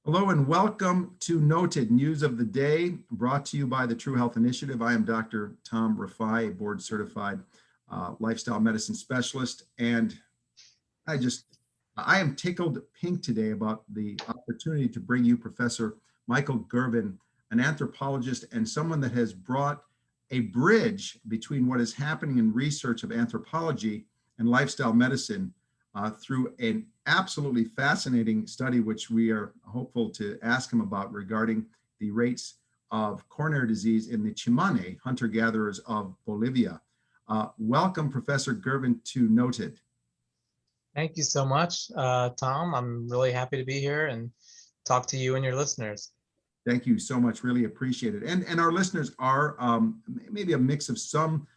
Hello and welcome to Noted News of the Day, brought to you by the True Health Initiative. I am Dr. Tom Rafai, a board certified lifestyle medicine specialist. And I am tickled pink today about the opportunity to bring you Professor Michael Gurven, an anthropologist and someone that has brought a bridge between what is happening in research of anthropology and lifestyle medicine through an absolutely fascinating study, which we are hopeful to ask him about regarding the rates of coronary disease in the Tsimane, hunter-gatherers of Bolivia. Welcome, Professor Gurven, to Noted. Thank you so much, Tom. I'm really happy to be here and talk to you and your listeners. Thank you so much. Really appreciate it. And our listeners are maybe a mix of some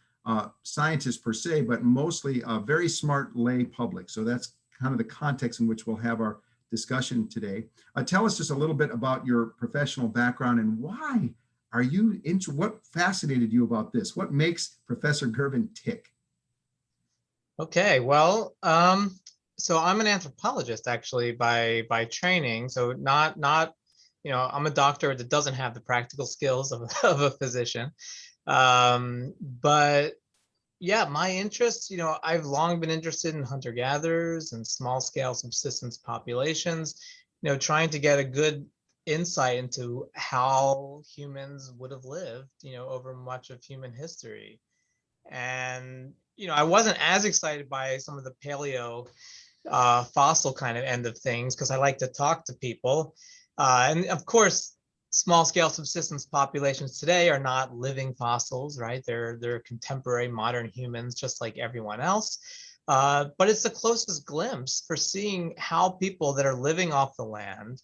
scientists per se, but mostly a very smart lay public. So that's kind of the context in which we'll have our discussion today. Tell us just a little bit about your professional background and why are you what fascinated you about this? What makes Professor Gurven tick? Okay, well, so I'm an anthropologist actually by training. So not I'm a doctor that doesn't have the practical skills of a physician. But yeah, my interests, I've long been interested in hunter-gatherers and small-scale subsistence populations, trying to get a good insight into how humans would have lived, over much of human history. And, I wasn't as excited by some of the paleo fossil kind of end of things because I like to talk to people. And of course, small scale subsistence populations today are not living fossils, right? They're contemporary modern humans, just like everyone else. But it's the closest glimpse for seeing how people that are living off the land,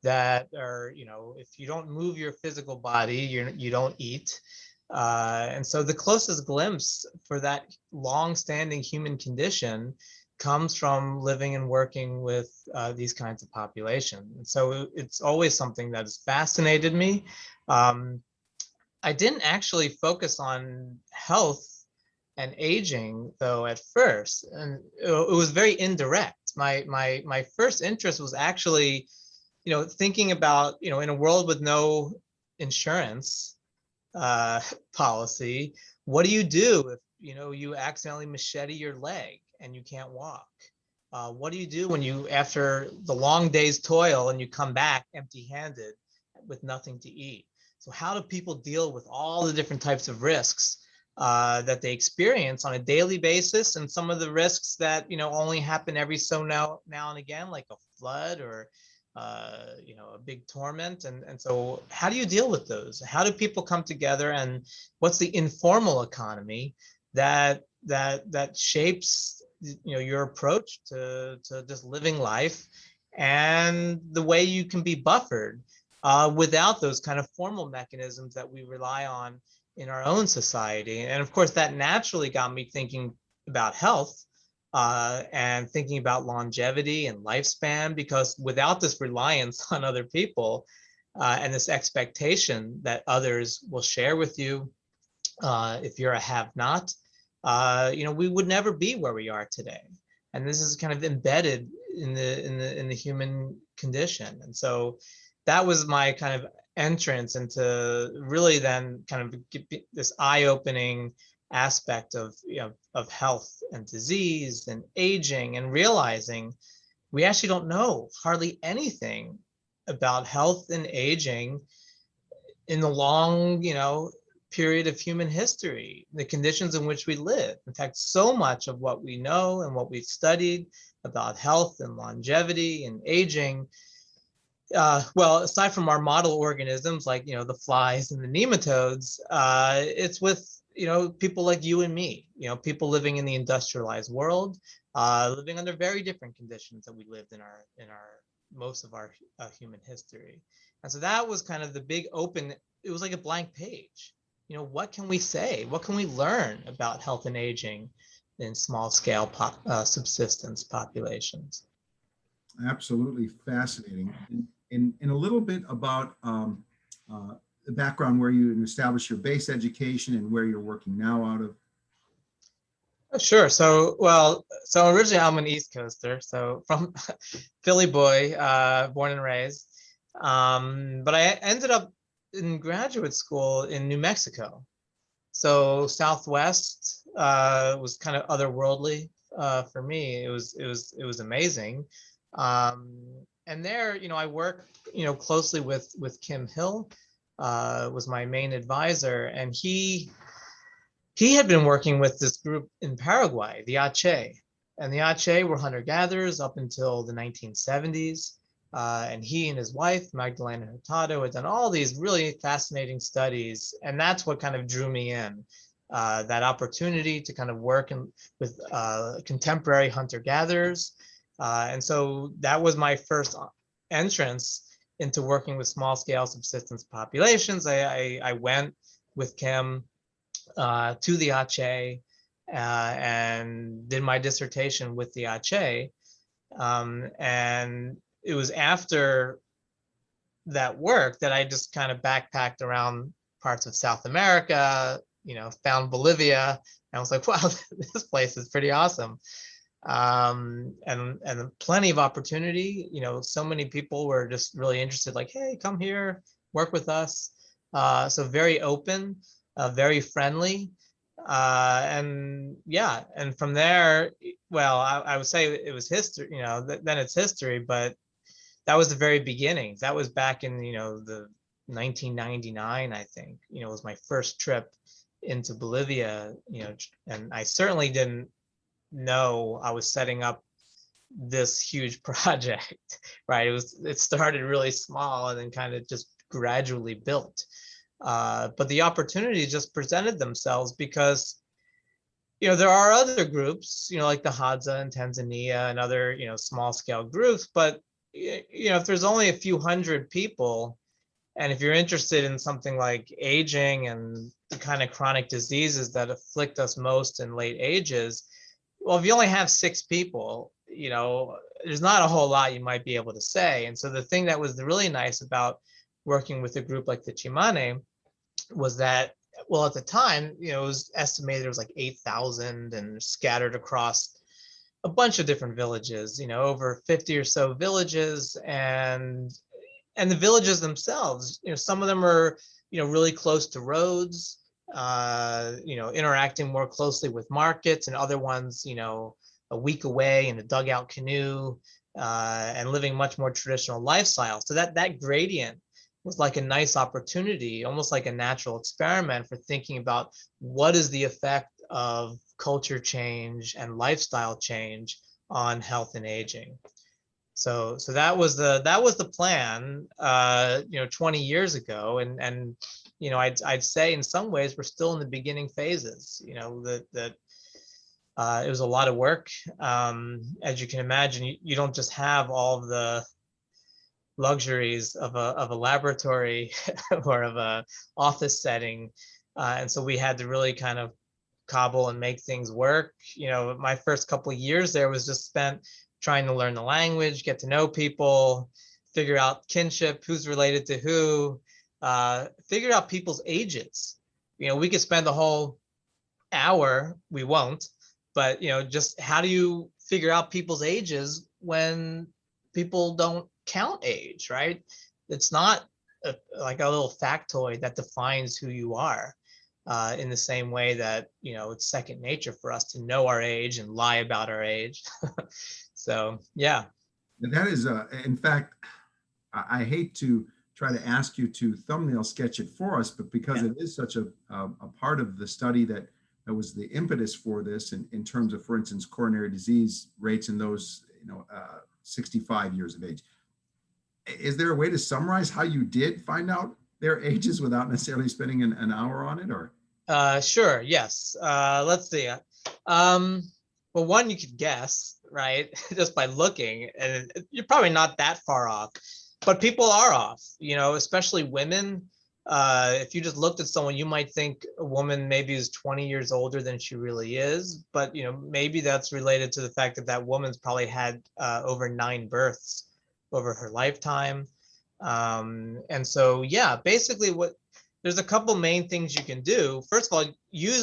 that are, if you don't move your physical body, you don't eat. And so the closest glimpse for that long-standing human condition comes from living and working with these kinds of populations. And so it's always something that has fascinated me. I didn't actually focus on health and aging though at first, and it was very indirect. My first interest was actually, thinking about, in a world with no insurance policy, what do you do if you accidentally machete your leg and you can't walk? What do you do when you, after the long day's toil, and you come back empty-handed with nothing to eat? So how do people deal with all the different types of risks that they experience on a daily basis, and some of the risks that only happen every so now and again, like a flood or a big torment? And so how do you deal with those? How do people come together, and what's the informal economy that shapes your approach to just living life, and the way you can be buffered without those kind of formal mechanisms that we rely on in our own society? And of course, that naturally got me thinking about health and thinking about longevity and lifespan, because without this reliance on other people and this expectation that others will share with you, if you're a have-not, we would never be where we are today. And this is kind of embedded in the human condition. And so that was my kind of entrance into really then kind of this eye-opening aspect of of health and disease and aging, and realizing we actually don't know hardly anything about health and aging in the long period of human history, the conditions in which we live. In fact, so much of what we know and what we've studied about health and longevity and aging, well, aside from our model organisms like the flies and the nematodes, it's with people like you and me, people living in the industrialized world, living under very different conditions that we lived in our most of our human history. And so that was kind of the big open. It was like a blank page. What can we say? What can we learn about health and aging in small scale subsistence populations? Absolutely fascinating. And a little bit about the background where you establish your base education and where you're working now out of. Sure. So originally I'm an East Coaster, so from Philly boy, born and raised. But I ended up in graduate school in New Mexico. So Southwest was kind of otherworldly for me. It was amazing. And there, I work, closely with Kim Hill, was my main advisor, and he had been working with this group in Paraguay, the Ache. And the Ache were hunter-gatherers up until the 1970s. And he and his wife, Magdalena Hurtado, had done all these really fascinating studies. And that's what kind of drew me in, that opportunity to kind of work with contemporary hunter-gatherers. And so that was my first entrance into working with small-scale subsistence populations. I went with Kim to the Ache and did my dissertation with the Ache. And it was after that work that I just kind of backpacked around parts of South America, found Bolivia, and I was like, wow, this place is pretty awesome. And plenty of opportunity, so many people were just really interested, like, hey, come here, work with us. So very open, very friendly. And yeah, and from there, well, I would say it was history, then it's history, but that was the very beginning. That was back in, the 1999, I think, was my first trip into Bolivia, and I certainly didn't know I was setting up this huge project, right? It started really small and then kind of just gradually built. But the opportunities just presented themselves because, there are other groups, like the Hadza in Tanzania and other, small scale groups, but, if there's only a few hundred people, and if you're interested in something like aging and the kind of chronic diseases that afflict us most in late ages, well, if you only have 6 people, there's not a whole lot you might be able to say. And so the thing that was really nice about working with a group like the Tsimane was that, well, at the time, it was estimated there was like 8,000 and scattered across a bunch of different villages, over 50 or so villages, and the villages themselves, some of them are, really close to roads, interacting more closely with markets, and other ones, a week away in a dugout canoe, and living much more traditional lifestyle. So that gradient was like a nice opportunity, almost like a natural experiment for thinking about what is the effect of culture change and lifestyle change on health and aging. So that was the plan, 20 years ago, and I'd say in some ways we're still in the beginning phases. That it was a lot of work. As you can imagine, you don't just have all of the luxuries of a laboratory or of a office setting, and so we had to really kind of cobble and make things work. My first couple of years there was just spent trying to learn the language, get to know people, figure out kinship, who's related to who, figure out people's ages. We could spend the whole hour, we won't, but just how do you figure out people's ages when people don't count age, right? It's not like a little factoid that defines who you are. In the same way that it's second nature for us to know our age and lie about our age. So yeah. And that is, in fact, I hate to try to ask you to thumbnail sketch it for us, but because it is such a part of the study that was the impetus for this, in terms of, for instance, coronary disease rates in those 65 years of age. Is there a way to summarize how you did find out their ages without necessarily spending an hour on it, or? Sure. Yes. Let's see. Well, one, you could guess, right? Just by looking, and you're probably not that far off, but people are off, especially women. If you just looked at someone, you might think a woman maybe is 20 years older than she really is, but maybe that's related to the fact that that woman's probably had over 9 births over her lifetime. And so, yeah, basically there's a couple main things you can do. First of all,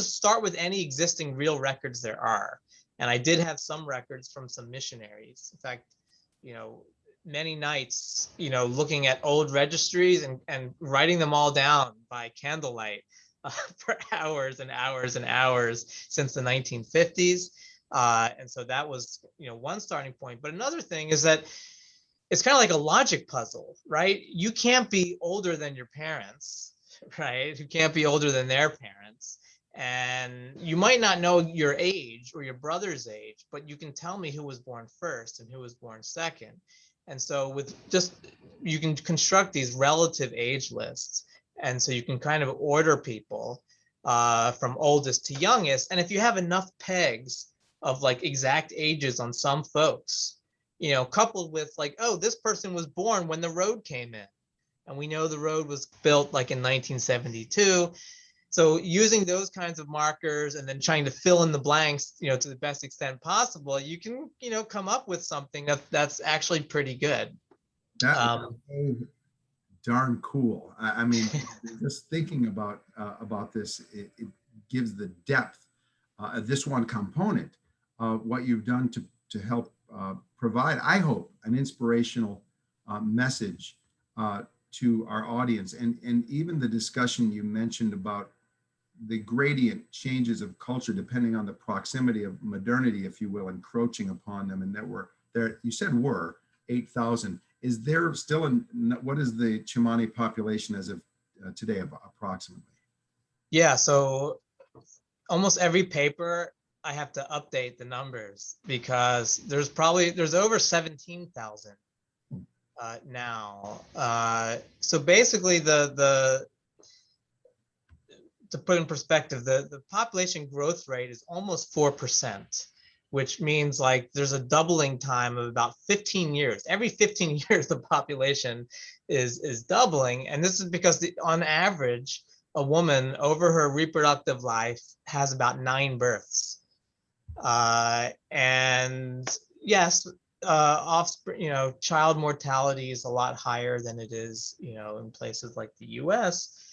start with any existing real records there are. And I did have some records from some missionaries. In fact, many nights, looking at old registries and writing them all down by candlelight for hours and hours and hours since the 1950s. And so that was, one starting point. But another thing is that it's kind of like a logic puzzle, right? You can't be older than your parents, right? You can't be older than their parents. And you might not know your age or your brother's age, but you can tell me who was born first and who was born second. And so you can construct these relative age lists. And so you can kind of order people from oldest to youngest. And if you have enough pegs of like exact ages on some folks, coupled with like, oh, this person was born when the road came in. And we know the road was built like in 1972. So using those kinds of markers and then trying to fill in the blanks, to the best extent possible, you can, come up with something that's actually pretty good. That was so darn cool. I mean, just thinking about this, it gives the depth of this one component of what you've done to help provide, I hope, an inspirational message to our audience. And even the discussion you mentioned about the gradient changes of culture depending on the proximity of modernity, if you will, encroaching upon them. And you said were 8,000. Is there still what is the Tsimane population as of today approximately? Yeah, so almost every paper I have to update the numbers because there's over 17,000 now. So basically to put in perspective, the population growth rate is almost 4%, which means like there's a doubling time of about 15 years. Every 15 years, the population is doubling. And this is because on average, a woman over her reproductive life has about 9 births. And yes, offspring, child mortality is a lot higher than it is, in places like the US.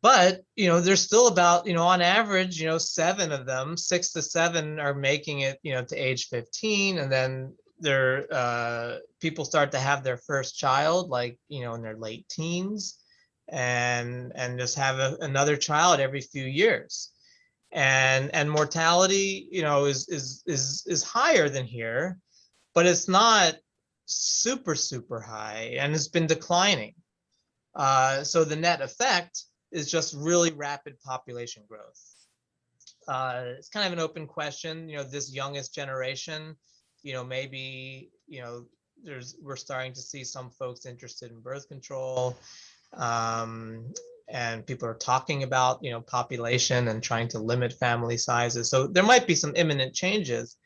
But, there's still about, on average, 7 of them, 6 to 7 are making it, to age 15. And then people start to have their first child, like, in their late teens and just have another child every few years. And mortality, is higher than here, but it's not super, super high, and it's been declining. So the net effect is just really rapid population growth. It's kind of an open question, this youngest generation, maybe, we're starting to see some folks interested in birth control. And people are talking about, population and trying to limit family sizes. So there might be some imminent changes,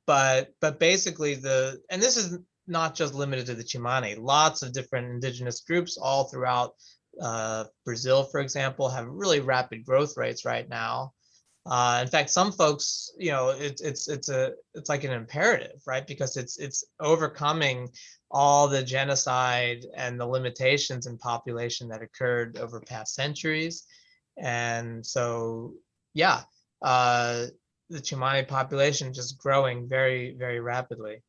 but basically and this is not just limited to the Tsimane, lots of different indigenous groups all throughout Brazil, for example, have really rapid growth rates right now. In fact, some folks, it's like an imperative, right? Because it's overcoming all the genocide and the limitations in population that occurred over past centuries. And so, yeah, the Tsimane population just growing very, very rapidly.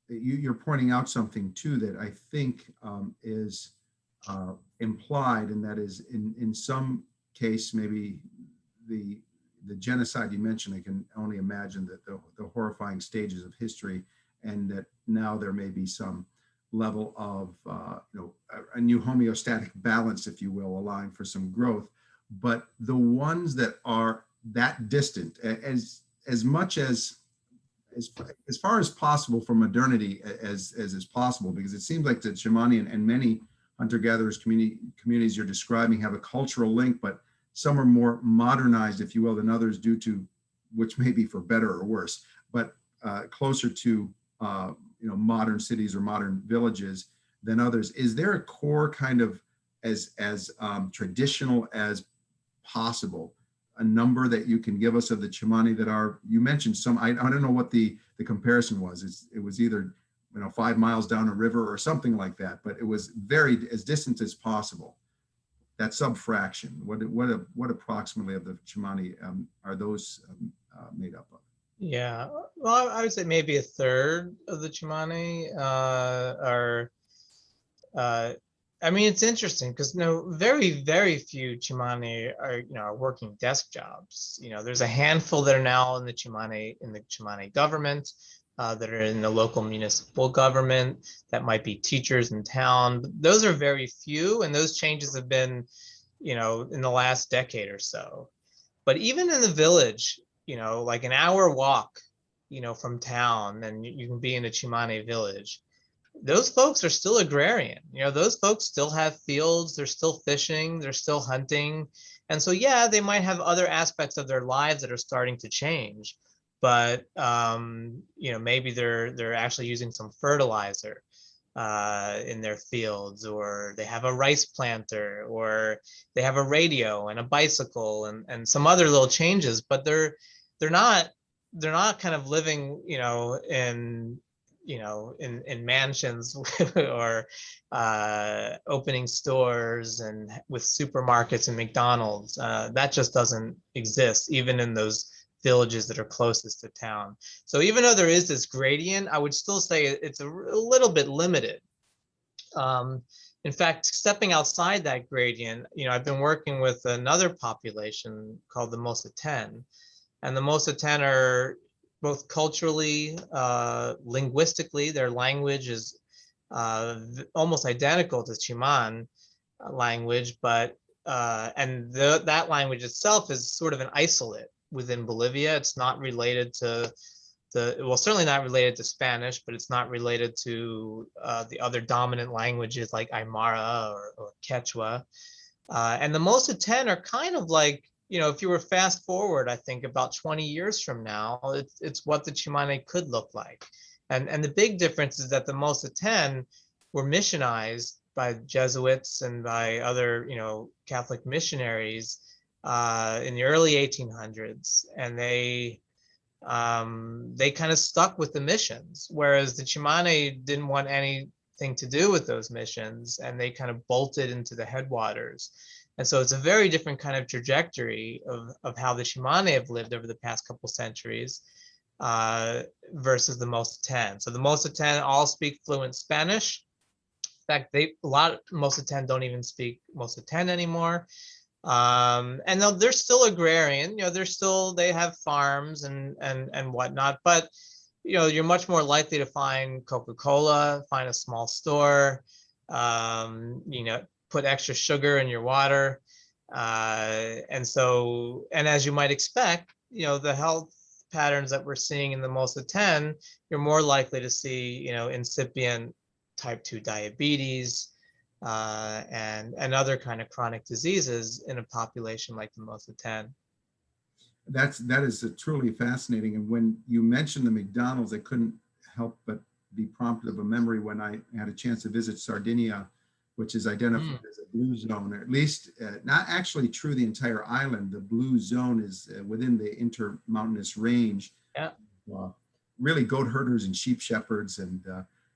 You're pointing out something too that I think is implied, and that is in some case, maybe the genocide you mentioned, I can only imagine that the horrifying stages of history, and that now there may be some level of a new homeostatic balance, if you will, allowing for some growth. But the ones that are that distant, as much as far as possible from modernity as is possible, because it seems like the Tsimane and many hunter-gatherers communities you're describing have a cultural link, but some are more modernized, if you will, than others, due to, which may be for better or worse, but closer to modern cities or modern villages than others. Is there a core kind of as traditional as possible, a number that you can give us of the Tsimane that are, you mentioned some, I don't know what the comparison was. It was either 5 miles down a river or something like that, but it was very as distant as possible. That subfraction, what approximately of the Tsimane are those made up of? Yeah, well, I would say maybe a third of the Tsimane are. Uh, I mean, it's interesting because very, very few Tsimane are are working desk jobs. There's a handful that are now in the Tsimane government, that are in the local municipal government, that might be teachers in town. But those are very few, and those changes have been, in the last decade or so. But even in the village, like an hour walk, from town, and you can be in a Tsimane village. Those folks are still agrarian. Those folks still have fields, they're still fishing, they're still hunting. And so, yeah, they might have other aspects of their lives that are starting to change, but maybe they're actually using some fertilizer in their fields, or they have a rice planter, or they have a radio and a bicycle and some other little changes, but they're not they're not kind of living, in mansions or opening stores and with supermarkets and McDonald's. That just doesn't exist, even in those villages that are closest to town. So even though there is this gradient, I would still say it's a little bit limited. Um, in fact, stepping outside that gradient, I've been working with another population called the Mosaten, and the Mosaten are both culturally, linguistically, their language is almost identical to Tsimane language, but that language itself is sort of an isolate within Bolivia. It's not related to certainly not related to Spanish, but it's not related to the other dominant languages like Aymara or Quechua. And the Mosaten are kind of like, if you were fast forward, I think about 20 years from now, it's what the Tsimane could look like. And the big difference is that the Mosaten were missionized by Jesuits and by other, Catholic missionaries in the early 1800s, and they kind of stuck with the missions, whereas the Tsimane didn't want anything to do with those missions, and they kind of bolted into the headwaters. And so it's a very different kind of trajectory of how the Tsimane have lived over the past couple centuries versus the Mosaten. So the Mosaten all speak fluent Spanish. In fact, a lot of Mosaten don't even speak Mosaten anymore. And they're still agrarian. They have farms and whatnot, but you're much more likely to find Coca-Cola, find a small store, put extra sugar in your water. And as you might expect, the health patterns that we're seeing in the Mosaten, you're more likely to see, incipient type 2 diabetes, and other kind of chronic diseases in a population like the Mosaten. That is truly fascinating. And when you mentioned the McDonald's, I couldn't help but be prompted of a memory when I had a chance to visit Sardinia, which is identified as a blue zone, or at least not actually true the entire island. The blue zone is within the intermountainous range. Yeah. Really goat herders and sheep shepherds. And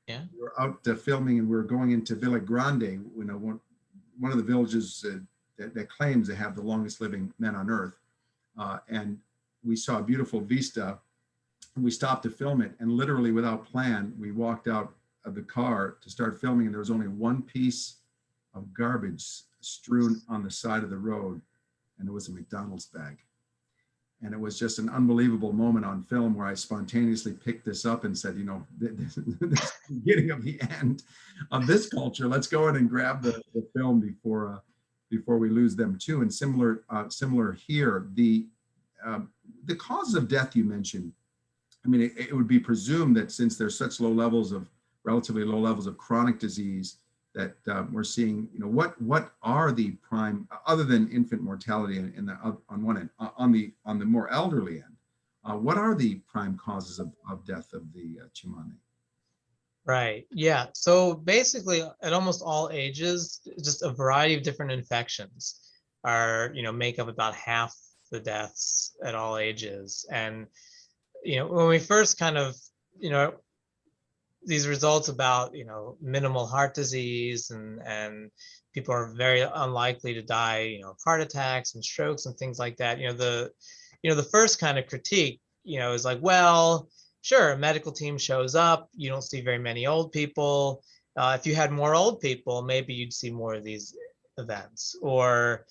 yeah. we were out filming, and we were going into Villa Grande, one of the villages that claims to have the longest living men on earth. And we saw a beautiful vista, and we stopped to film it. And literally without plan, we walked out of the car to start filming, and there was only one piece of garbage strewn on the side of the road, and it was a McDonald's bag. And it was just an unbelievable moment on film where I spontaneously picked this up and said, this is the beginning of the end of this culture. Let's go in and grab the film before we lose them too. And similar here, the causes of death you mentioned. I mean, it would be presumed that since there's such relatively low levels of chronic disease, that we're seeing, what are the prime, other than infant mortality on one end, on the more elderly end, what are the prime causes of death of the Tsimane? Right. Yeah. So basically, at almost all ages, just a variety of different infections make up about half the deaths at all ages. And when we first kind of these results about minimal heart disease and people are very unlikely to die of heart attacks and strokes and things like that, the first kind of critique is like, well, sure, a medical team shows up, you don't see very many old people. If you had more old people, maybe you'd see more of these events. Or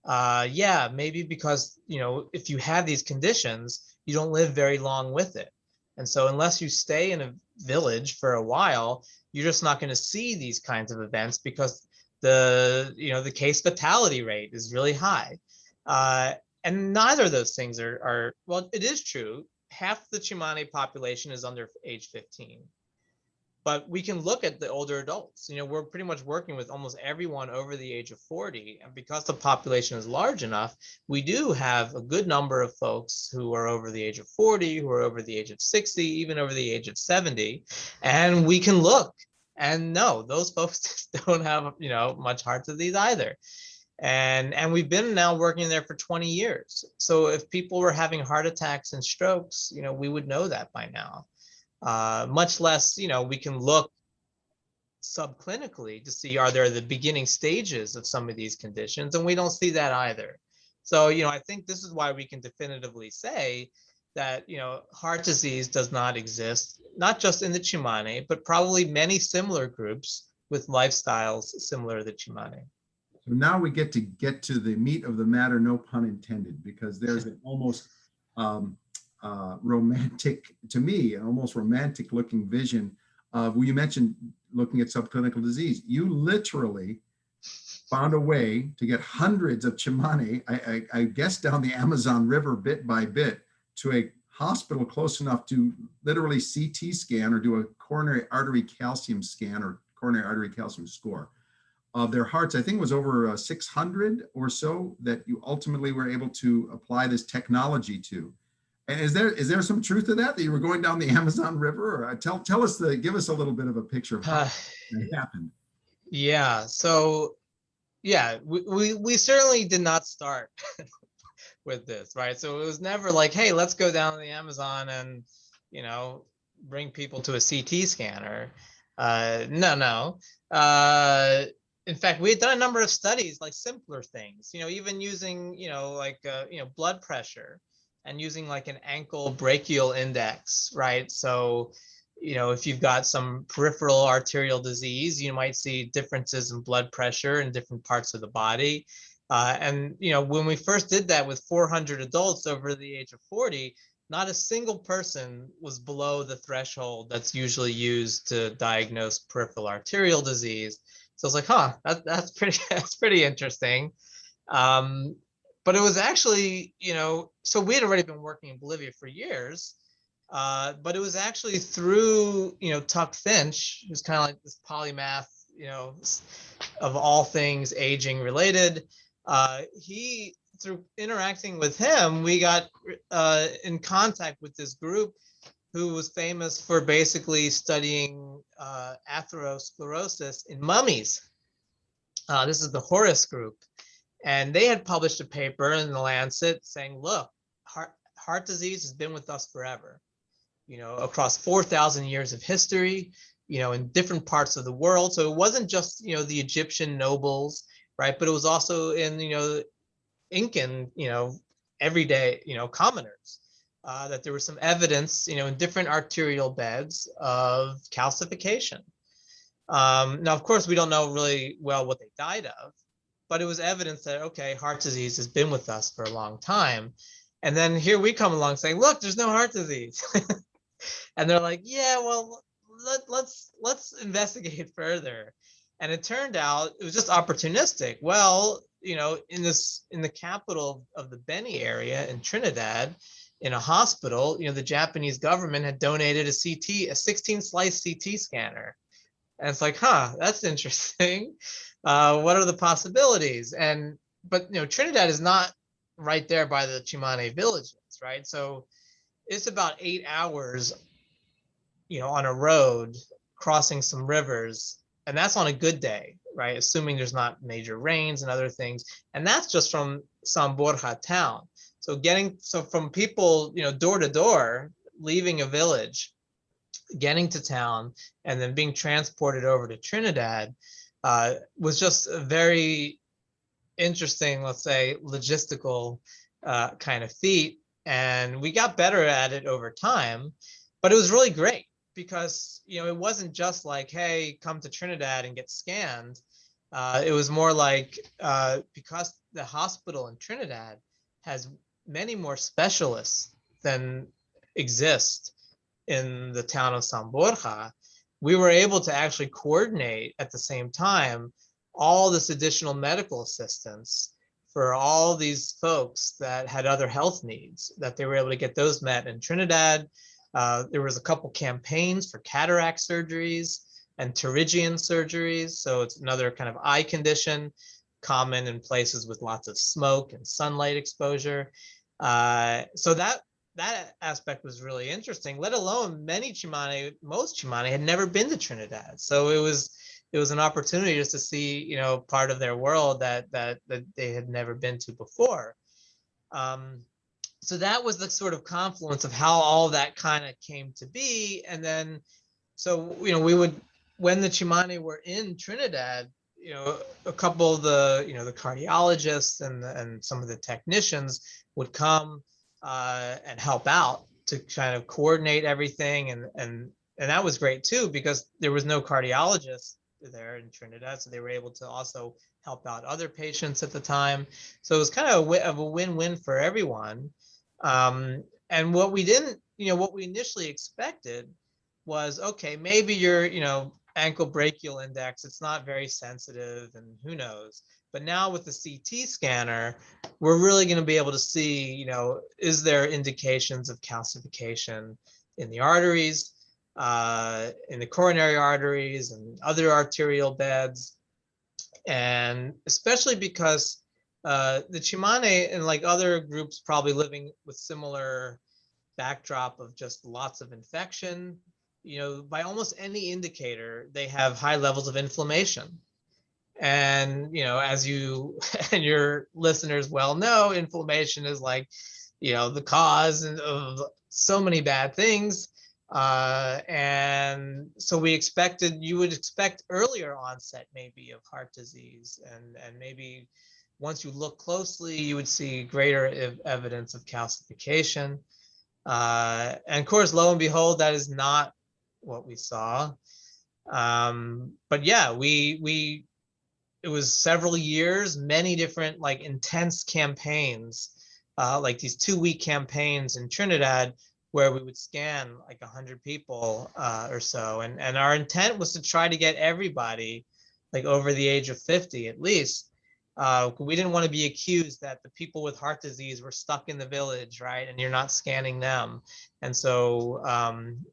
yeah, maybe because, if you have these conditions, you don't live very long with it. And so unless you stay in a village for a while, you're just not going to see these kinds of events because the case fatality rate is really high. And neither of those things are, well, it is true. Half the Tsimane population is under age 15. But we can look at the older adults. We're pretty much working with almost everyone over the age of 40. And because the population is large enough, we do have a good number of folks who are over the age of 40, who are over the age of 60, even over the age of 70. And we can look and no, those folks don't have, much heart disease either. And we've been now working there for 20 years. So if people were having heart attacks and strokes, we would know that by now. Much less, we can look subclinically to see, are there the beginning stages of some of these conditions? And we don't see that either. So, I think this is why we can definitively say that, heart disease does not exist, not just in the Tsimane, but probably many similar groups with lifestyles similar to the Tsimane. So now we get to the meat of the matter, no pun intended, because there's an almost romantic, to me, an almost romantic looking vision of, well, you mentioned looking at subclinical disease. You literally found a way to get hundreds of Tsimane, I guess down the Amazon River bit by bit, to a hospital close enough to literally CT scan or do a coronary artery calcium scan or coronary artery calcium score of their hearts. I think it was over 600 or so that you ultimately were able to apply this technology to. And is there some truth to that you were going down the Amazon River? Or tell us, give us a little bit of a picture of how that happened. Yeah. So yeah, we certainly did not start with this, right? So it was never like, hey, let's go down to the Amazon and bring people to a CT scanner. No. In fact, we had done a number of studies, like simpler things, even using, blood pressure and using like an ankle brachial index, right? So, if you've got some peripheral arterial disease, you might see differences in blood pressure in different parts of the body. And, when we first did that with 400 adults over the age of 40, not a single person was below the threshold that's usually used to diagnose peripheral arterial disease. So I was like, that's pretty interesting. But it was actually, so we had already been working in Bolivia for years, but it was actually through, Tuck Finch, who's kind of like this polymath, of all things aging related. Through interacting with him, we got in contact with this group who was famous for basically studying atherosclerosis in mummies. This is the Horace group. And they had published a paper in the Lancet saying, look, heart disease has been with us forever, across 4,000 years of history, in different parts of the world. So it wasn't just, the Egyptian nobles, right? But it was also in, Incan, everyday, commoners. That there was some evidence, in different arterial beds of calcification. Now, of course, we don't know really well what they died of, but it was evidence that, okay, heart disease has been with us for a long time. And then here we come along saying, look, there's no heart disease. And they're like, yeah, well, let's investigate further. And it turned out it was just opportunistic. Well, in the capital of the Beni area in Trinidad, in a hospital, the Japanese government had donated a 16-slice CT scanner. And it's like, that's interesting. What are the possibilities? But Trinidad is not right there by the Tsimane villages, right? So it's about 8 hours, on a road, crossing some rivers, and that's on a good day, right? Assuming there's not major rains and other things. And that's just from San Borja town. So from people, door to door, leaving a village, getting to town, and then being transported over to Trinidad was just a very interesting, let's say, logistical kind of feat. And we got better at it over time, but it was really great because, you know, it wasn't just like, hey, come to Trinidad and get scanned. It was more like, because the hospital in Trinidad has many more specialists than exist in the town of San Borja, we were able to actually coordinate at the same time all this additional medical assistance for all these folks that had other health needs, that they were able to get those met in Trinidad. There was a couple campaigns for cataract surgeries and pterygium surgeries. So it's another kind of eye condition common in places with lots of smoke and sunlight exposure. So that aspect was really interesting, let alone most Tsimane had never been to Trinidad. So it was an opportunity just to see, you know, part of their world that they had never been to before. So that was the sort of confluence of how all that kind of came to be. And then, so, you know, we would, when the Tsimane were in Trinidad, you know, a couple of the, you know, the cardiologists and some of the technicians would come and help out to kind of coordinate everything. And that was great too, because there was no cardiologist there in Trinidad. So they were able to also help out other patients at the time. So it was kind of a win-win for everyone. And what we didn't, you know, what we initially expected was, okay, maybe your, you know, ankle brachial index, it's not very sensitive and who knows. But now with the CT scanner, we're really going to be able to see, you know, is there indications of calcification in the arteries, in the coronary arteries and other arterial beds. And especially because the Tsimane and like other groups probably living with similar backdrop of just lots of infection, you know, by almost any indicator, they have high levels of inflammation. And, you know, as you and your listeners well know, inflammation is like, you know, the cause of so many bad things. And so you would expect earlier onset maybe of heart disease, and maybe once you look closely, you would see greater evidence of calcification. And of course, lo and behold, that is not what we saw. But yeah, it was several years, many different like intense campaigns, like these 2-week campaigns in Trinidad where we would scan like 100 people or so. And our intent was to try to get everybody like over the age of 50 at least. We didn't want to be accused that the people with heart disease were stuck in the village, right? And you're not scanning them. And so,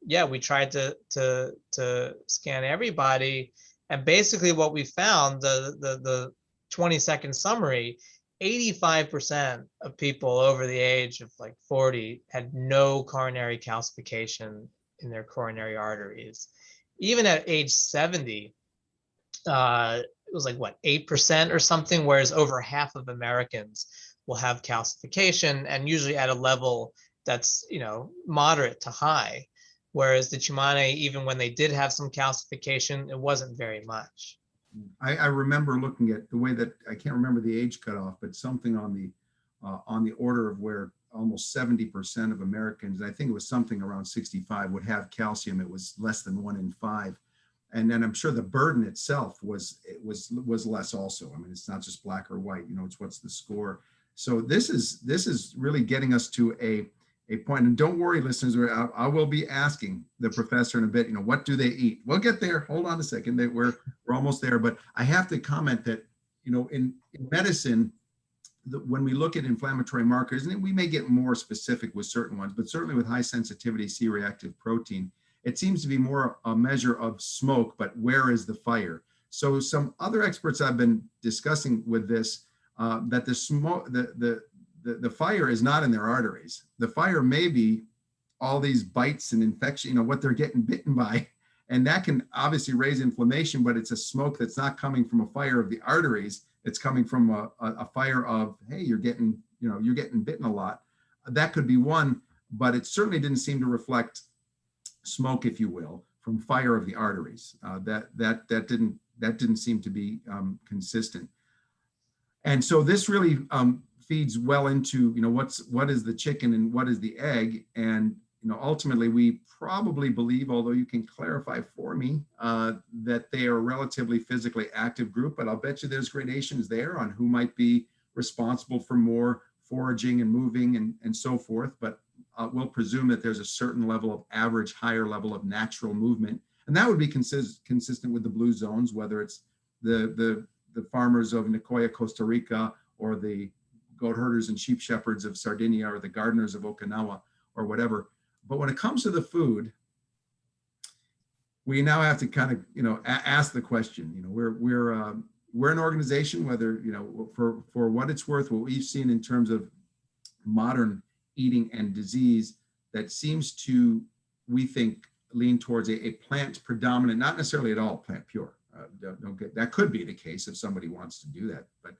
yeah, we tried to scan everybody. And basically what we found, the 20-second summary, 85% of people over the age of like 40 had no coronary calcification in their coronary arteries. Even at age 70, it was like what, 8% or something, whereas over half of Americans will have calcification, and usually at a level that's, you know, moderate to high. Whereas the Tsimane, even when they did have some calcification, it wasn't very much. I remember looking at the way that, I can't remember the age cutoff, but something on the order of where almost 70% of Americans, I think it was something around 65, would have calcium. It was less than 1 in 5. And then I'm sure the burden itself was less also. I mean, it's not just black or white, you know, it's what's the score. So this is really getting us to a point. And don't worry, listeners, I will be asking the professor in a bit, you know, what do they eat? We'll get there. Hold on a second. We're almost there. But I have to comment that, you know, in medicine, when we look at inflammatory markers, and we may get more specific with certain ones, but certainly with high sensitivity C-reactive protein, it seems to be more a measure of smoke, but where is the fire? So some other experts I've been discussing with this, that the smoke, the fire is not in their arteries. The fire may be all these bites and infection, you know, what they're getting bitten by. And that can obviously raise inflammation, but it's a smoke that's not coming from a fire of the arteries. It's coming from a fire of, hey, you're getting bitten a lot. That could be one, but it certainly didn't seem to reflect smoke, if you will, from fire of the arteries. That didn't seem to be consistent. And so this really feeds well into, what is the chicken and what is the egg. And, ultimately we probably believe, although you can clarify for me, that they are a relatively physically active group, but I'll bet you there's gradations there on who might be responsible for more foraging and moving and so forth. But we'll presume that there's a certain level of average, higher level of natural movement. And that would be consistent with the blue zones, whether it's the farmers of Nicoya, Costa Rica, or the goat herders and sheep shepherds of Sardinia, or the gardeners of Okinawa, or whatever. But when it comes to the food, we now have to kind of, ask the question. We're an organization, whether, for what it's worth, what we've seen in terms of modern eating and disease, that seems to, we think, lean towards a plant predominant, not necessarily at all plant pure. That could be the case if somebody wants to do that, but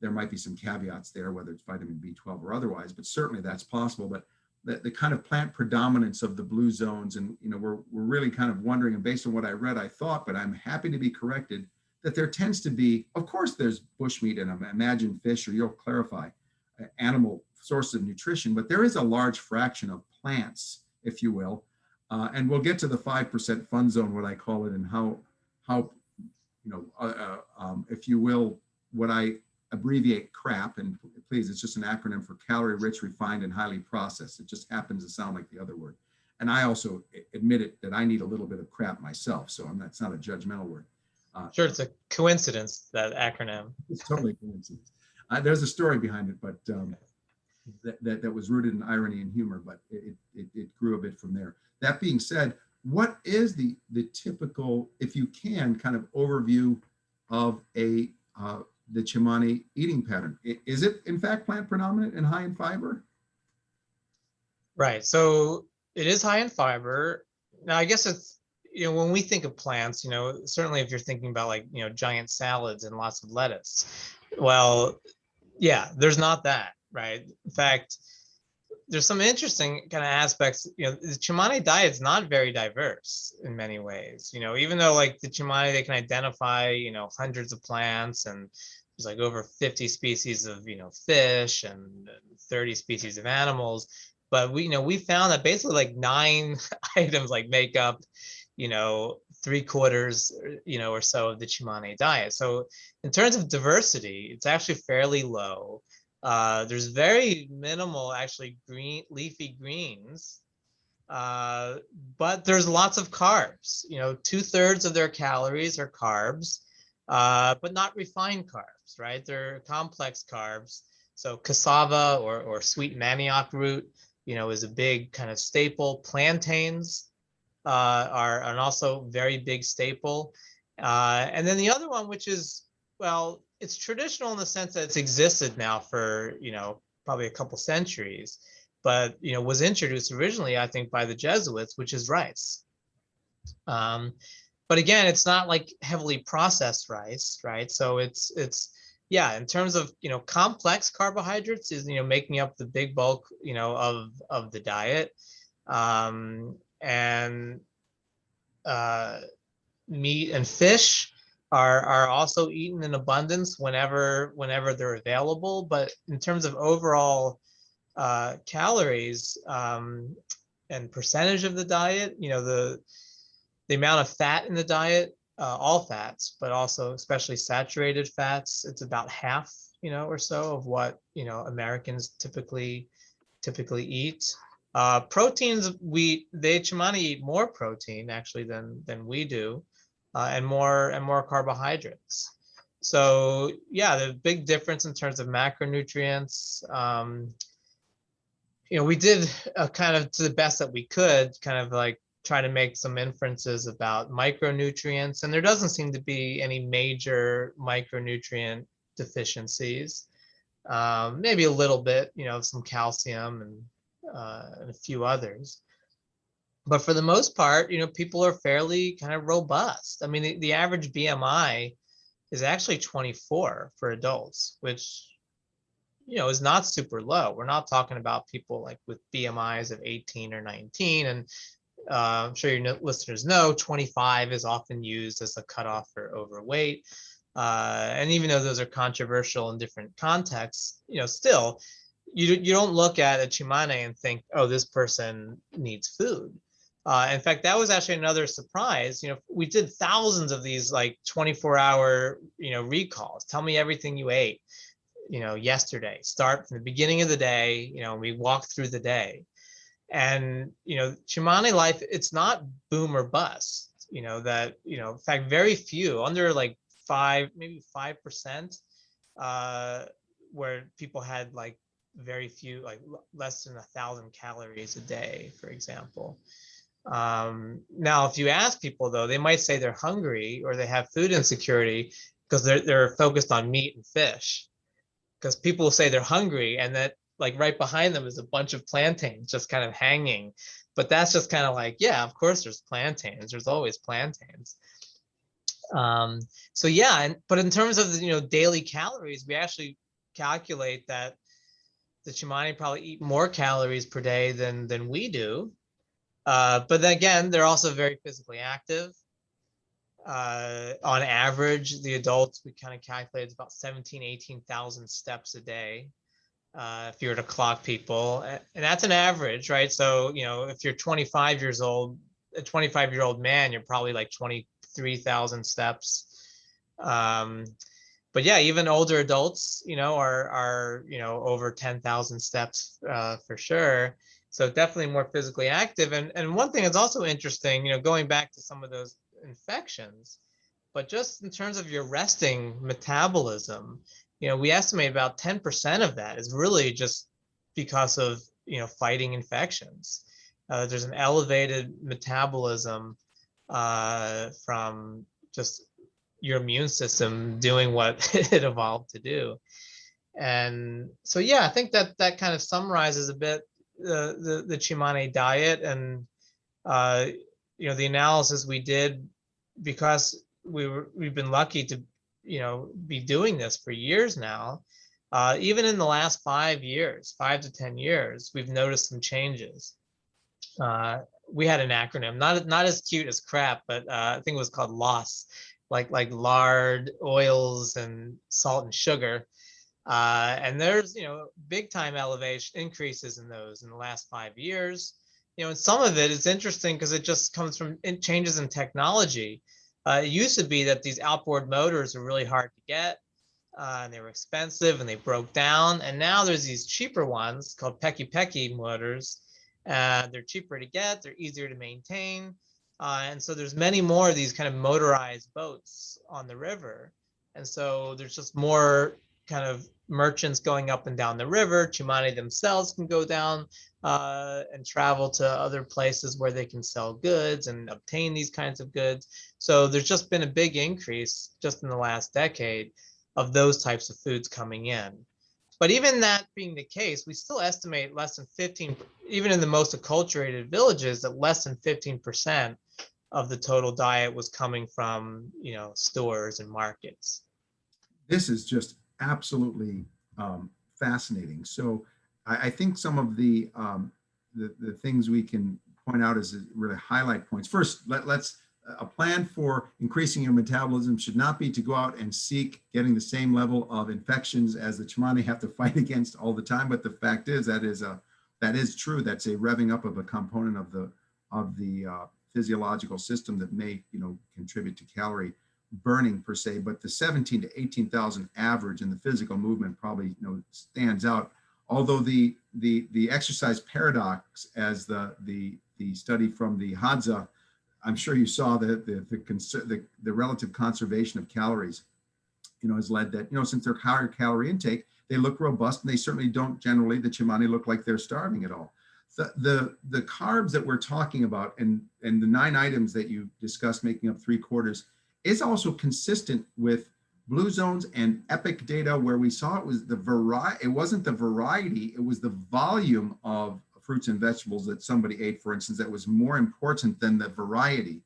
there might be some caveats there, whether it's vitamin B12 or otherwise, but certainly that's possible. But the kind of plant predominance of the blue zones, and we're really kind of wondering, and based on what I read, I thought, but I'm happy to be corrected, that there tends to be, of course, there's bushmeat and imagine fish, or you'll clarify, animal sources of nutrition, but there is a large fraction of plants, if you will, and we'll get to the 5% fun zone, what I call it, and how if you will, what I abbreviate CRAP, and please, it's just an acronym for calorie rich, refined, and highly processed. It just happens to sound like the other word. And I also admit it that I need a little bit of crap myself, so it's not a judgmental word. Sure, it's a coincidence, that acronym. It's totally a coincidence. There's a story behind it, but that was rooted in irony and humor, but it grew a bit from there. That being said, what is the typical, if you can, kind of overview of the Tsimane eating pattern? Is it in fact plant predominant and high in fiber? Right. So it is high in fiber. Now, I guess it's, when we think of plants, certainly if you're thinking about like, giant salads and lots of lettuce, well, yeah, there's not that, right? In fact, there's some interesting kind of aspects. The Tsimane diet is not very diverse in many ways. Even though like the Tsimane, they can identify, hundreds of plants, and there's like over 50 species of, fish, and 30 species of animals. But we found that basically like 9 items like make up, 3/4, or so of the Tsimane diet. So in terms of diversity, it's actually fairly low. There's very minimal actually leafy greens, but there's lots of carbs. 2/3 of their calories are carbs, but not refined carbs, right? They're complex carbs. So cassava or sweet manioc root, is a big kind of staple. Plantains are an also very big staple. And then the other one, which is, well, it's traditional in the sense that it's existed now for, probably a couple centuries, but, was introduced originally, I think, by the Jesuits, which is rice. But again, it's not like heavily processed rice, right? So it's yeah, in terms of, complex carbohydrates is, making up the big bulk, of the diet. And meat and fish are also eaten in abundance whenever they're available. But in terms of overall calories and percentage of the diet, the amount of fat in the diet, all fats, but also especially saturated fats, it's about half, or so of what, Americans typically eat. Proteins, they Tsimane eat more protein actually than we do, and more carbohydrates. So yeah, the big difference in terms of macronutrients. We did kind of, to the best that we could, kind of like try to make some inferences about micronutrients, and there doesn't seem to be any major micronutrient deficiencies. Maybe a little bit, some calcium and a few others. But for the most part, people are fairly kind of robust. I mean, the average BMI is actually 24 for adults, which, is not super low. We're not talking about people like with BMIs of 18 or 19. And I'm sure your listeners know 25 is often used as a cutoff for overweight. And even though those are controversial in different contexts, still, you don't look at a Tsimane and think, oh, this person needs food. In fact, that was actually another surprise. We did thousands of these like 24-hour, recalls. Tell me everything you ate, yesterday. Start from the beginning of the day. We walk through the day, and Tsimane life, it's not boom or bust. In fact, very few, under like maybe 5%, where people had like very few, like less than 1,000 calories a day, for example. Now, if you ask people though, they might say they're hungry or they have food insecurity because they're focused on meat and fish. Because people will say they're hungry and that like right behind them is a bunch of plantains just kind of hanging. But that's just kind of like, yeah, of course there's plantains. There's always plantains. So yeah, but in terms of daily calories, we actually calculate that the Tsimane probably eat more calories per day than we do. But then again, they're also very physically active. On average, the adults, we kind of calculate about 18,000 steps a day. If you were to clock people, and that's an average, right? So, if you're 25 years old, a 25-year-old man, you're probably like 23,000 steps. But yeah, even older adults, are over 10,000 steps for sure. So definitely more physically active. And one thing that's also interesting, going back to some of those infections, but just in terms of your resting metabolism, we estimate about 10% of that is really just because of, fighting infections. There's an elevated metabolism from just your immune system doing what it evolved to do. And so, yeah, I think that kind of summarizes a bit the Tsimane diet. And the analysis we did, because we've been lucky to be doing this for years now. Even in the last 5 years, 5 to 10 years, we've noticed some changes. We had an acronym, not as cute as crap, but I think it was called LOS, like lard, oils, and salt and sugar. And there's big time elevation increases in those in the last 5 years. And some of it is interesting because it just comes from changes in technology. It used to be that these outboard motors were really hard to get, and they were expensive and they broke down. And now there's these cheaper ones called peki motors. They're cheaper to get, they're easier to maintain. And so there's many more of these kind of motorized boats on the river. And so there's just more kind of merchants going up and down the river. Tsimane themselves can go down and travel to other places where they can sell goods and obtain these kinds of goods. So there's just been a big increase just in the last decade of those types of foods coming in. But even that being the case, we still estimate less than 15, even in the most acculturated villages, that less than 15% of the total diet was coming from, stores and markets. This is just absolutely fascinating. So I think some of the things we can point out as really highlight points. First, let's a plan for increasing your metabolism should not be to go out and seek getting the same level of infections as the Tsimane have to fight against all the time. But the fact is that is true. That's a revving up of a component of the physiological system that may contribute to calorie burning per se. But the 17 to 18,000 average in the physical movement probably stands out. Although the exercise paradox, as the study from the Hadza, I'm sure you saw the relative conservation of calories, has led that, since they're higher calorie intake, they look robust, and they certainly don't generally, the Tsimane, look like they're starving at all. The carbs that we're talking about and the 9 items that you discussed making up 3/4 is also consistent with Blue Zones and EPIC data, where we saw it was the variety, it wasn't the variety, it was the volume of fruits and vegetables that somebody ate, for instance, that was more important than the variety.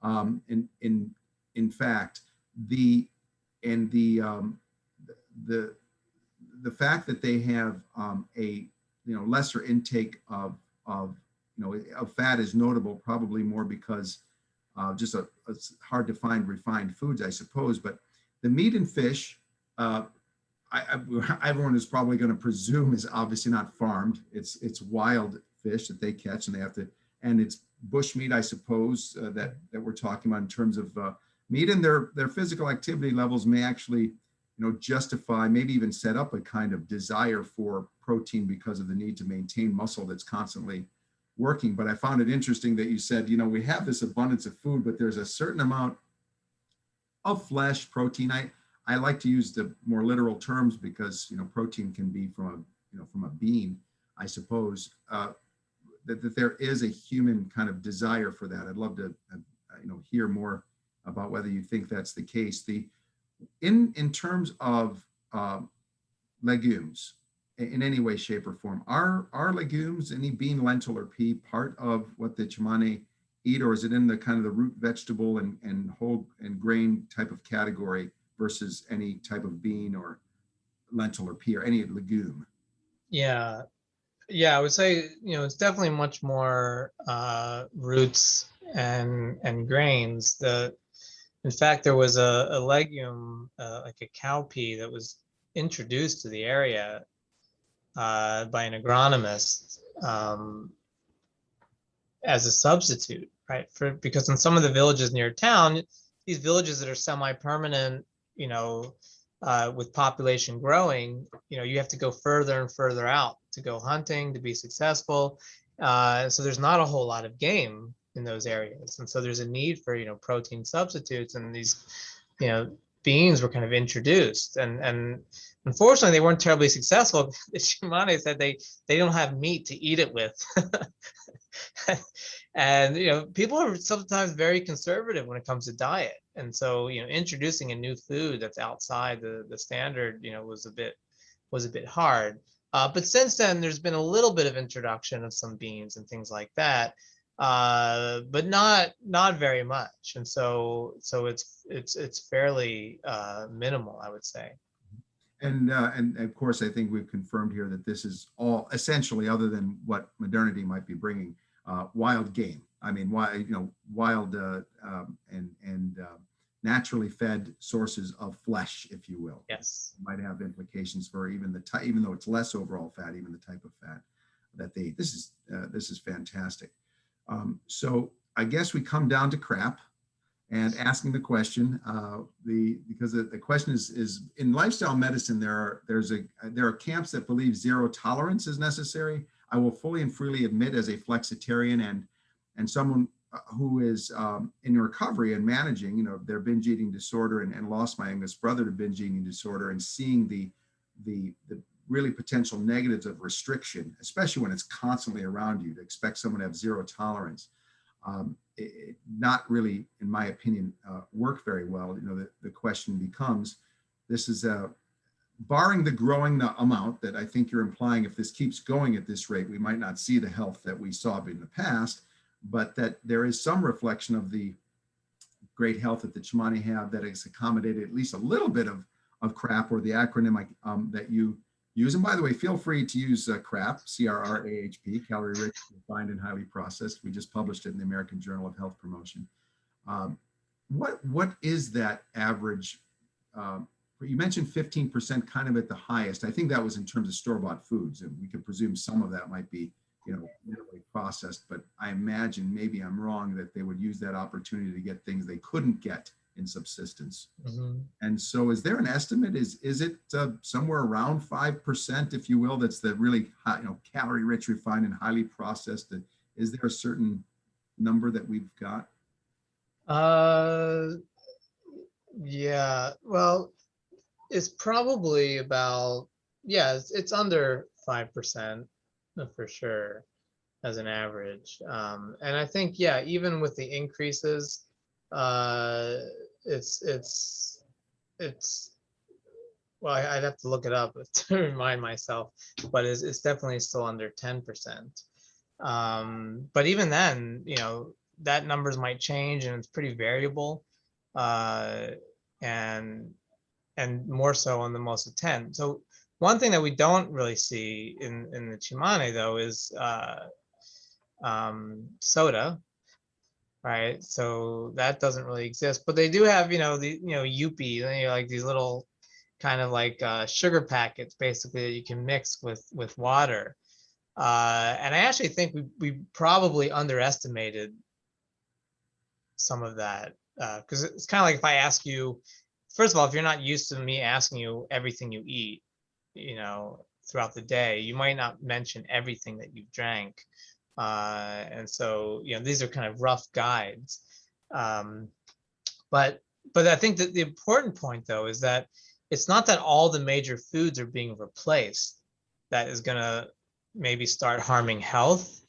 In fact, the fact that they have a lesser intake of fat is notable, probably more because just a hard to find refined foods, I suppose. But the meat and fish, everyone is probably going to presume is obviously not farmed. It's wild fish that they catch, and they have to, and it's bush meat, I suppose, that we're talking about in terms of meat, and their physical activity levels may actually, justify, maybe even set up a kind of desire for protein because of the need to maintain muscle that's constantly working. But I found it interesting that you said, we have this abundance of food, but there's a certain amount of flesh, protein. I like to use the more literal terms because, protein can be from a bean, I suppose, that there is a human kind of desire for that. I'd love to, hear more about whether you think that's the case. In terms of legumes, in any way, shape, or form, are legumes, any bean, lentil, or pea, part of what the Tsimane eat, or is it in the kind of the root vegetable and whole and grain type of category versus any type of bean or lentil or pea or any legume? Yeah, I would say, it's definitely much more roots and grains. In fact, there was a legume, like a cowpea, that was introduced to the area by an agronomist as a substitute, right? Because in some of the villages near town, these villages that are semi-permanent, with population growing, you have to go further and further out to go hunting to be successful. So there's not a whole lot of game in those areas, and so there's a need for protein substitutes, and these beans were kind of introduced, and unfortunately they weren't terribly successful. The Tsimane said they don't have meat to eat it with. And people are sometimes very conservative when it comes to diet, and so introducing a new food that's outside the standard was a bit hard. But since then there's been a little bit of introduction of some beans and things like that, but not very much, and so it's fairly minimal, I would say. And of course, I think we've confirmed here that this is all essentially, other than what modernity might be bringing, wild game. I mean, wild and naturally fed sources of flesh, if you will. Yes. Might have implications for even the type, even though it's less overall fat, even the type of fat that they eat. This is fantastic. So I guess we come down to crap and asking the question, because the question is in lifestyle medicine, there are camps that believe zero tolerance is necessary. I will fully and freely admit, as a flexitarian and someone who is in recovery and managing, their binge eating disorder, and lost my youngest brother to binge eating disorder, and seeing the really potential negatives of restriction, especially when it's constantly around you, to expect someone to have zero tolerance. Not really, in my opinion, work very well. The question becomes, this is barring the growing amount that I think you're implying, if this keeps going at this rate, we might not see the health that we saw in the past, but that there is some reflection of the great health that the Tsimane have that has accommodated at least a little bit of CRAP, or the acronym that you use. And by the way, feel free to use CRAP, C-R-R-A-H-P, calorie rich, refined, and highly processed. We just published it in the American Journal of Health Promotion. What is that average? You mentioned 15% kind of at the highest. I think that was in terms of store-bought foods, and we could presume some of that might be, minimally processed, but I imagine, maybe I'm wrong, that they would use that opportunity to get things they couldn't get in subsistence. Mm-hmm. And so is there an estimate? Is it somewhere around 5%, if you will, that's the really high, calorie rich, refined, and highly processed? Is there a certain number that we've got? Yeah, well, it's probably about, it's under 5% for sure as an average. And I think, even with the increases, it's well, I'd have to look it up to remind myself, but it's definitely still under 10%. But even then, that numbers might change, and it's pretty variable, and more so on the most of 10. So one thing that we don't really see in the Tsimane, though, is soda. right? So that doesn't really exist, but they do have, Yuppie, like these little kind of like sugar packets, basically, that you can mix with water. And I actually think we probably underestimated some of that, because it's kind of like if I ask you, first of all, if you're not used to me asking you everything you eat, throughout the day, you might not mention everything that you've drank. And so, these are kind of rough guides. But I think that the important point, though, is that it's not that all the major foods are being replaced that is going to maybe start harming health,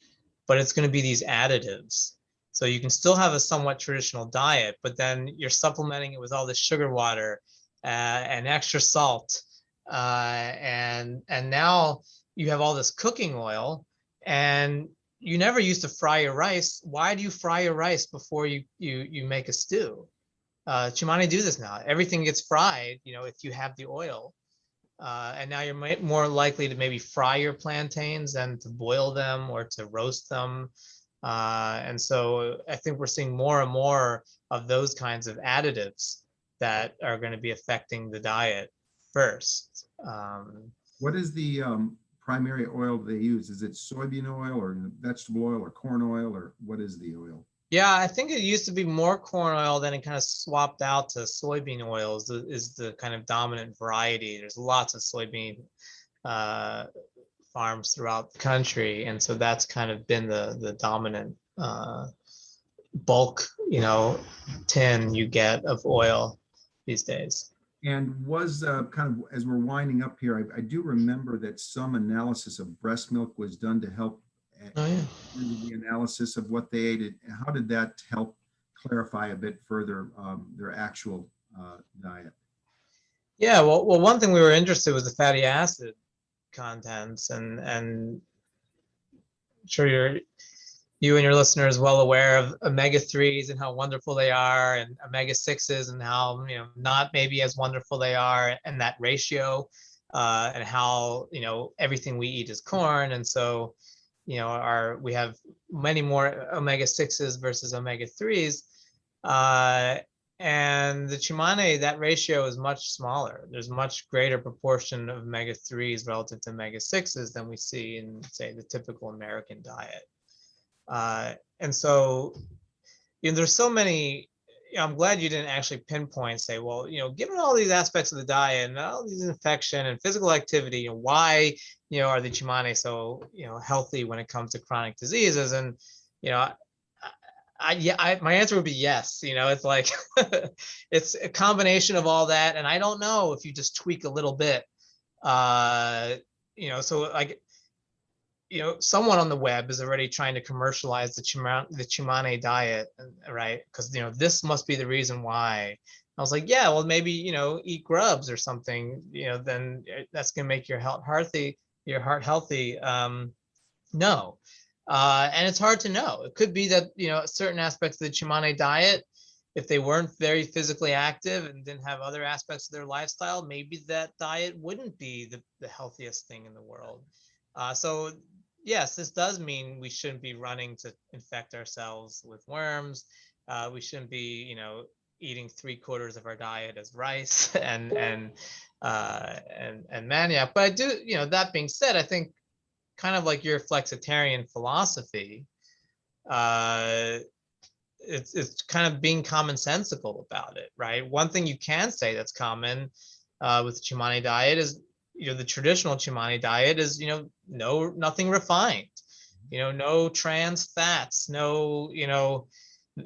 but it's going to be these additives. So you can still have a somewhat traditional diet, but then you're supplementing it with all this sugar water and extra salt. And now you have all this cooking oil, and you never used to fry your rice. Why do you fry your rice before you make a stew? Tsimane do this now. Everything gets fried, if you have the oil. And now you're more likely to maybe fry your plantains than to boil them or to roast them. And so I think we're seeing more and more of those kinds of additives that are going to be affecting the diet first. What is the primary oil they use? Is it soybean oil or vegetable oil or corn oil, or what is the oil? Yeah, I think it used to be more corn oil, then it kind of swapped out to soybean oil is the kind of dominant variety. There's lots of soybean farms throughout the country, and so that's kind of been the dominant bulk, tin you get of oil these days. And was kind of, as we're winding up here, I do remember that some analysis of breast milk was done to help Oh, yeah. the analysis of what they ate. How did that help clarify a bit further their actual diet? Yeah, well, one thing we were interested was the fatty acid contents, and I'm sure you and your listeners well aware of omega-3s and how wonderful they are, and omega-6s and how not maybe as wonderful they are, and that ratio, and how everything we eat is corn, and so we have many more omega-6s versus omega-3s, and the Tsimane, that ratio is much smaller. There's much greater proportion of omega-3s relative to omega-6s than we see in, say, the typical American diet. And so, there's so many. I'm glad you didn't actually pinpoint, say, well, given all these aspects of the diet and all these infection and physical activity, why, are the Tsimane so, healthy when it comes to chronic diseases? And, my answer would be yes. It's like it's a combination of all that, and I don't know if you just tweak a little bit. So like, someone on the web is already trying to commercialize the Tsimane diet, right? Because this must be the reason why. I was like, yeah, well, maybe eat grubs or something. Then that's gonna make your heart healthy. No, and it's hard to know. It could be that certain aspects of the Tsimane diet, if they weren't very physically active and didn't have other aspects of their lifestyle, maybe that diet wouldn't be the healthiest thing in the world. So yes, this does mean we shouldn't be running to infect ourselves with worms. We shouldn't be, eating 3/4 of our diet as rice and manioc. But I do, that being said, I think kind of like your flexitarian philosophy, it's kind of being commonsensical about it, right? One thing you can say that's common with the Tsimane diet is, the traditional Tsimane diet is, nothing refined, no trans fats, no,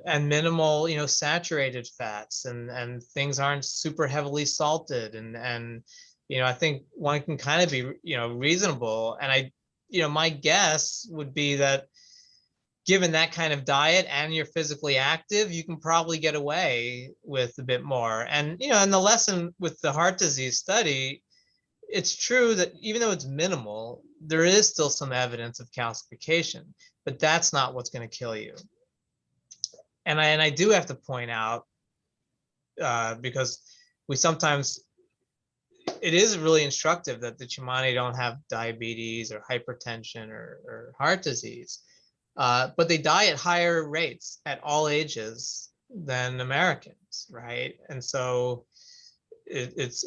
and minimal, saturated fats, and things aren't super heavily salted. And I think one can kind of be, reasonable. And my guess would be that given that kind of diet and you're physically active, you can probably get away with a bit more. And, and the lesson with the heart disease study, it's true that even though it's minimal, there is still some evidence of calcification, but that's not what's going to kill you. And I do have to point out, because we sometimes, it is really instructive that the Tsimane don't have diabetes or hypertension or heart disease. but they die at higher rates at all ages than Americans, right? And so it's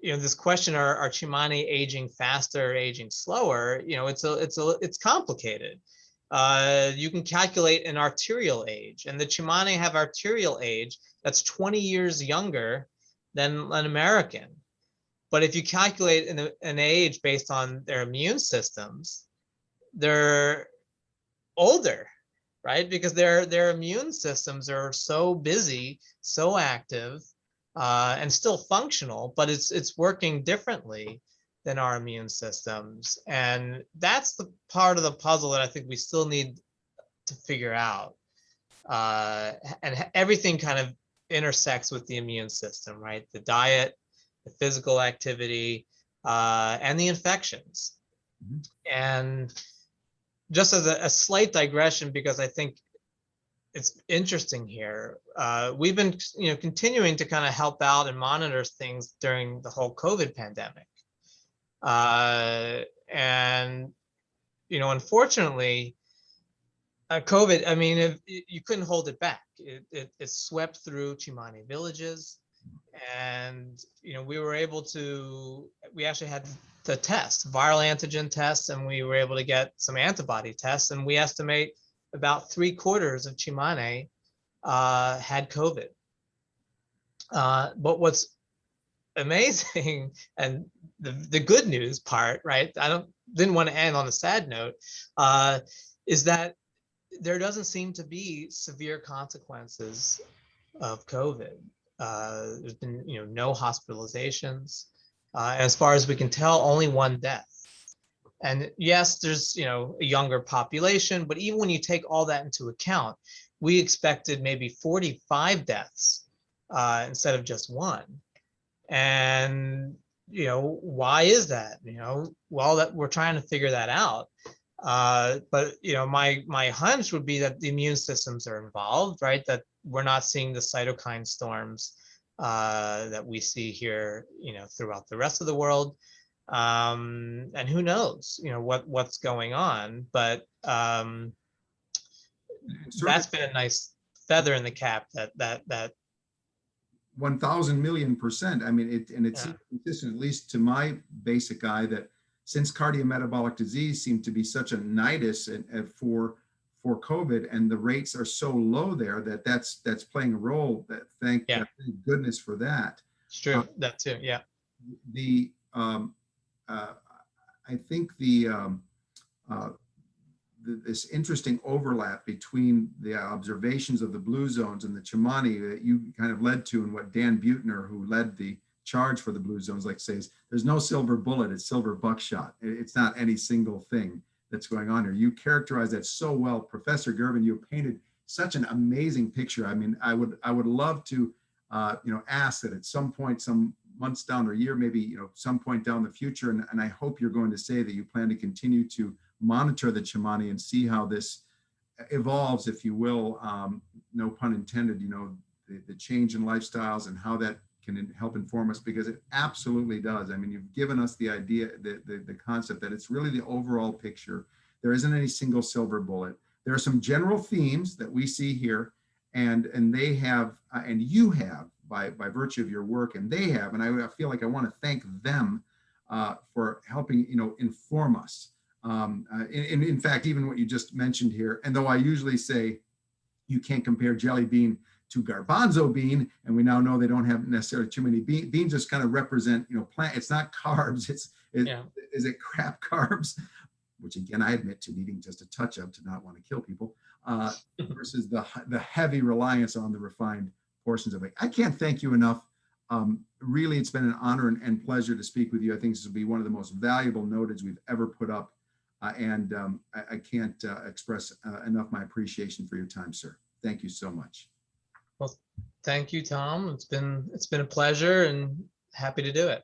this question: are Tsimane aging faster, or aging slower? It's complicated. You can calculate an arterial age, and the Tsimane have arterial age that's 20 years younger than an American. But if you calculate an age based on their immune systems, they're older, right? Because their immune systems are so busy, so active, and still functional, but it's working differently than our immune systems. And that's the part of the puzzle that I think we still need to figure out. And everything kind of intersects with the immune system, right? The diet, the physical activity, and the infections. Mm-hmm. And just as a slight digression, because I think it's interesting here, we've been continuing to kind of help out and monitor things during the whole COVID pandemic. And unfortunately, COVID, I mean, you couldn't hold it back. It swept through Tsimane villages, and we actually had the test, viral antigen tests, and we were able to get some antibody tests, and we estimate about 3/4 of Tsimane had COVID. But what's amazing, and the good news part, right? Didn't want to end on a sad note, is that there doesn't seem to be severe consequences of COVID. There's been no hospitalizations. As far as we can tell, only one death. And yes, there's a younger population, but even when you take all that into account, we expected maybe 45 deaths instead of just one. And why is that? Well, that we're trying to figure that out. But my hunch would be that the immune systems are involved, right? That we're not seeing the cytokine storms that we see here, throughout the rest of the world. And who knows, what's going on, but that's been a nice feather in the cap that 1,000 million%. I mean, it seems consistent, at least to my basic eye, that since cardiometabolic disease seemed to be such a nidus for COVID, and the rates are so low there, that's playing a role. That thank goodness for that. It's true. That too. Yeah. I think this interesting overlap between the observations of the blue zones and the Tsimane that you kind of led to, and what Dan Buettner, who led the charge for the blue zones, like says, there's no silver bullet, it's silver buckshot. It's not any single thing that's going on here. You characterize that so well, Professor Gurven. You painted such an amazing picture. I mean, I would love to ask that at some point, some months down or year, maybe some point down the future, and I hope you're going to say that you plan to continue to monitor the Tsimane and see how this evolves, if you will, no pun intended, the change in lifestyles and how that can help inform us, because it absolutely does. I mean, you've given us the idea, the concept that it's really the overall picture. There isn't any single silver bullet. There are some general themes that we see here, and they have, and you have, by virtue of your work, and they have, and I feel like I want to thank them for helping, inform us. In fact, even what you just mentioned here, and though I usually say you can't compare jelly bean to garbanzo bean, and we now know they don't have necessarily too many beans, just kind of represent, plant. It's not carbs. Is it crap carbs? Which again, I admit to needing just a touch of, to not want to kill people, versus the heavy reliance on the refined portions of it. I can't thank you enough. Really, it's been an honor and pleasure to speak with you. I think this will be one of the most valuable notices we've ever put up. And I can't express enough my appreciation for your time, sir. Thank you so much. Well, thank you, Tom. It's been a pleasure, and happy to do it.